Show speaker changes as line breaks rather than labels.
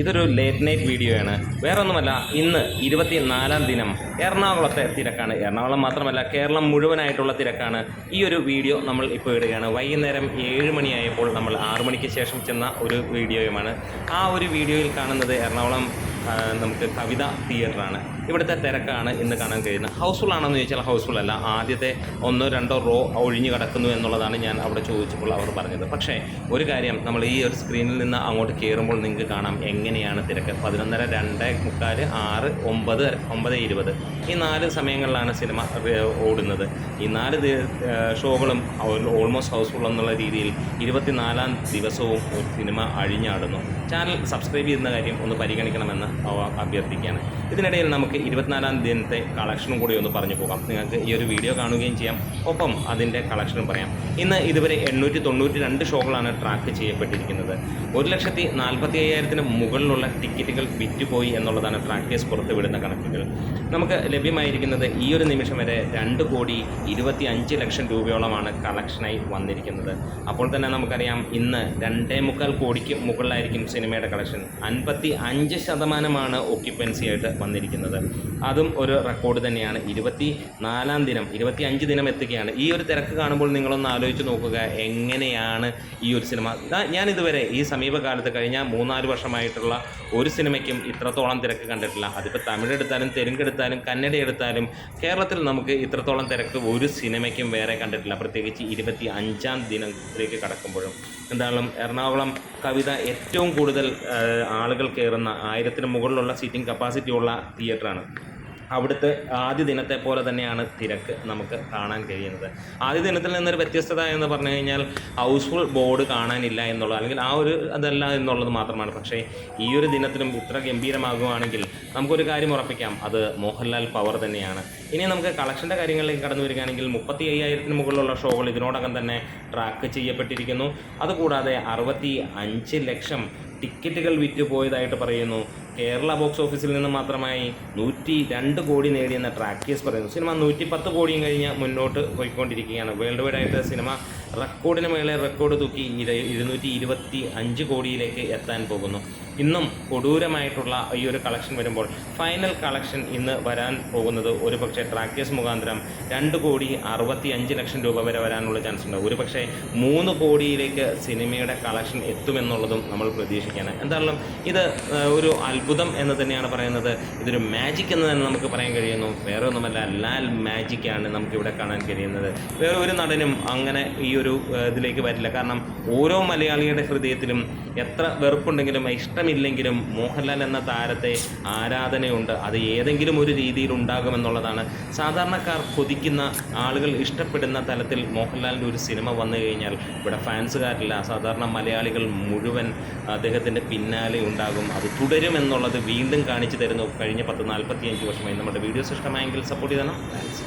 ഇതൊരു late night video ആണ്. വേറൊന്നുമല്ല, ഇന്ന് 24-ാം ദിനം എറണാകുളത്തെ തിരക്കാണ്. എറണാകുളം മാത്രമല്ല, കേരളം മുഴുവനായിട്ടുള്ള തിരക്കാണ്. ഈ ഒരു വീഡിയോ നമ്മൾ ഇപ്പോൾ ഇടുകയാണ്. വൈകുന്നേരം 7 മണിയായപ്പോൾ നമ്മൾ 6 മണിക്ക് ശേഷം ചെന്ന ഒരു വീഡിയോയുമാണ്. ആ ഒരു വീഡിയോയിൽ കാണുന്നത് എറണാകുളം നമുക്ക് കവിത തിയേറ്ററാണ്. ഇവിടുത്തെ തിരക്കാണ് ഇന്ന് കാണാൻ കഴിയുന്നത്. ഹൗസ്ഫുൾ ആണെന്ന് ചോദിച്ചാൽ ഹൗസ്ഫുൾ അല്ല. ആദ്യത്തെ 1-2 റോ ഒഴിഞ്ഞു കിടക്കുന്നു എന്നുള്ളതാണ് ഞാൻ അവിടെ ചോദിച്ചപ്പോൾ അവർ പറഞ്ഞത്. പക്ഷേ ഒരു കാര്യം, നമ്മൾ ഈ ഒരു സ്ക്രീനിൽ നിന്ന് അങ്ങോട്ട് കയറുമ്പോൾ നിങ്ങൾക്ക് കാണാം എങ്ങനെയാണ് തിരക്ക്. 11:30, 2:45, 6, 9, 9:20 ഈ 4 സമയങ്ങളിലാണ് സിനിമ ഓടുന്നത്. ഈ 4 ഷോകളും ഓൾമോസ്റ്റ് ഹൗസ്ഫുൾ എന്നുള്ള രീതിയിൽ 24-ാം ദിവസവും ഒരു സിനിമ അഴിഞ്ഞാടുന്നു. ചാനൽ സബ്സ്ക്രൈബ് ചെയ്യുന്ന കാര്യം ഒന്ന് പരിഗണിക്കണമെന്ന് അഭ്യർത്ഥിക്കുകയാണ്. ഇതിനിടയിൽ നമുക്ക് 24-ാം ദിനത്തെ കളക്ഷനും കൂടി ഒന്ന് പറഞ്ഞു പോകാം. നിങ്ങൾക്ക് ഈ ഒരു വീഡിയോ കാണുകയും ചെയ്യാം, ഒപ്പം അതിൻ്റെ കളക്ഷനും പറയാം. ഇന്ന് ഇതുവരെ 892 ഷോകളാണ് ട്രാക്ക് ചെയ്യപ്പെട്ടിരിക്കുന്നത്. 1,45,000-ന് മുകളിലുള്ള ടിക്കറ്റുകൾ വിറ്റുപോയി എന്നുള്ളതാണ് ട്രാക്കേഴ്സ് പുറത്തുവിടുന്ന കണക്കുകൾ. നമുക്ക് ലഭ്യമായിരിക്കുന്നത് ഈ ഒരു നിമിഷം വരെ 2,25,00,000 രൂപയോളമാണ് കളക്ഷനായി വന്നിരിക്കുന്നത്. അപ്പോൾ തന്നെ നമുക്കറിയാം ഇന്ന് 2.25 കോടിക്ക് മുകളിലായിരിക്കും സിനിമയുടെ കളക്ഷൻ. 55% ഒക്യുപ്പൻസി ആയിട്ട് വന്നിരിക്കുന്നത്. അതും ഒരു റെക്കോർഡ് തന്നെയാണ്. 24-ാം ദിനം 25 ദിനം എത്തുകയാണ്. ഈ ഒരു തിരക്ക് കാണുമ്പോൾ നിങ്ങളൊന്ന് ആലോചിച്ച് നോക്കുക, എങ്ങനെയാണ് ഈ ഒരു സിനിമ. ഞാനിതുവരെ ഈ സമീപകാലത്ത് കഴിഞ്ഞ 3-4 വർഷമായിട്ടുള്ള ഒരു സിനിമയ്ക്കും ഇത്രത്തോളം തിരക്ക് കണ്ടിട്ടില്ല. അതിപ്പോൾ തമിഴ് എടുത്താലും തെലുങ്ക് എടുത്താലും കന്നഡ എടുത്താലും കേരളത്തിൽ നമുക്ക് ഇത്രത്തോളം തിരക്ക് ഒരു സിനിമയ്ക്കും വേറെ കണ്ടിട്ടില്ല. പ്രത്യേകിച്ച് 25-ാം ദിനത്തിലേക്ക് കടക്കുമ്പോഴും. എന്തായാലും എറണാകുളം കവിത ഏറ്റവും കൂടുതൽ ആളുകൾ കയറുന്ന 1000-ന് മുകളിലുള്ള സീറ്റിംഗ് കപ്പാസിറ്റി ഉള്ള തിയേറ്ററാണ്. അവിടുത്തെ ആദ്യ ദിനത്തെ പോലെ തന്നെയാണ് തിരക്ക് നമുക്ക് കാണാൻ കഴിയുന്നത്. ആദ്യ ദിനത്തിൽ നിന്നൊരു വ്യത്യസ്തത എന്ന് പറഞ്ഞു കഴിഞ്ഞാൽ ഹൗസ്ഫുൾ ബോർഡ് കാണാനില്ല എന്നുള്ളത്, അല്ലെങ്കിൽ ആ ഒരു അതല്ല എന്നുള്ളത് മാത്രമാണ്. പക്ഷേ ഈ ഒരു ദിനത്തിലും ഇത്ര ഗംഭീരമാകുകയാണെങ്കിൽ നമുക്കൊരു കാര്യം ഉറപ്പിക്കാം, അത് മോഹൻലാൽ പവർ തന്നെയാണ്. ഇനി നമുക്ക് കളക്ഷൻ്റെ കാര്യങ്ങളിലേക്ക് കടന്നു വരികയാണെങ്കിൽ 35,000-ന് മുകളിലുള്ള ഷോകൾ ഇതിനോടകം തന്നെ ട്രാക്ക് ചെയ്യപ്പെട്ടിരിക്കുന്നു. അതുകൂടാതെ 65 ലക്ഷം ടിക്കറ്റുകൾ വിറ്റുപോയതായിട്ട് പറയുന്നു. കേരള ബോക്സ് ഓഫീസിൽ നിന്ന് മാത്രമായി 102 കോടി നേടിയെന്ന ട്രാക്കേഴ്സ് പറയുന്നു. സിനിമ 110 കോടിയും കഴിഞ്ഞ് മുന്നോട്ട് പോയിക്കൊണ്ടിരിക്കുകയാണ്. വേൾഡ് വൈഡ് ആയിട്ട് സിനിമ റെക്കോർഡിന് മേലെ റെക്കോർഡ് തൂക്കി 225 കോടിയിലേക്ക് എത്താൻ പോകുന്നു. ഇന്നും കൊടൂരമായിട്ടുള്ള ഈ ഒരു കളക്ഷൻ വരുമ്പോൾ ഫൈനൽ കളക്ഷൻ ഇന്ന് വരാൻ പോകുന്നത് ഒരുപക്ഷെ ട്രാക്കേഴ്സ് മുഖാന്തരം 2,65,00,000 രൂപ വരെ വരാനുള്ള ചാൻസ് ഉണ്ട്. ഒരുപക്ഷെ 3 കോടിയിലേക്ക് സിനിമയുടെ കളക്ഷൻ എത്തുമെന്നുള്ളതും നമ്മൾ പ്രതീക്ഷിക്കുകയാണ്. എന്തായാലും ഇത് ഒരു അത്ഭുതം എന്ന് തന്നെയാണ് പറയുന്നത്. ഇതൊരു മാജിക് എന്ന് തന്നെ നമുക്ക് പറയാൻ കഴിയുന്നു. വേറെ ഒന്നുമല്ല, ലാൽ മാജിക്കാണ് നമുക്കിവിടെ കാണാൻ കഴിയുന്നത്. വേറെ ഒരു നടനും അങ്ങനെ ഈ ഒരു ഇതിലേക്ക് വരില്ല. കാരണം ഓരോ മലയാളിയുടെ ഹൃദയത്തിലും എത്ര വെറുപ്പുണ്ടെങ്കിലും ഇഷ്ടമില്ലെങ്കിലും മോഹൻലാൽ എന്ന താരത്തെ ആരാധനയുണ്ട്. അത് ഏതെങ്കിലും ഒരു രീതിയിൽ ഉണ്ടാകുമെന്നുള്ളതാണ്. സാധാരണക്കാർ കൊതിക്കുന്ന, ആളുകൾ ഇഷ്ടപ്പെടുന്ന തലത്തിൽ മോഹൻലാലിൻ്റെ ഒരു സിനിമ വന്നു കഴിഞ്ഞാൽ ഇവിടെ ഫാൻസുകാരില്ല, സാധാരണ മലയാളികൾ മുഴുവൻ അദ്ദേഹത്തിൻ്റെ പിന്നാലെ ഉണ്ടാകും. അത് തുടരുമെന്നുള്ളത് വീണ്ടും കാണിച്ചു തരുന്നു. കഴിഞ്ഞ 45 വർഷമായി. നമ്മുടെ വീഡിയോസ് ഇഷ്ടമായെങ്കിൽ സപ്പോർട്ട് ചെയ്യണം. താങ്ക്സ്.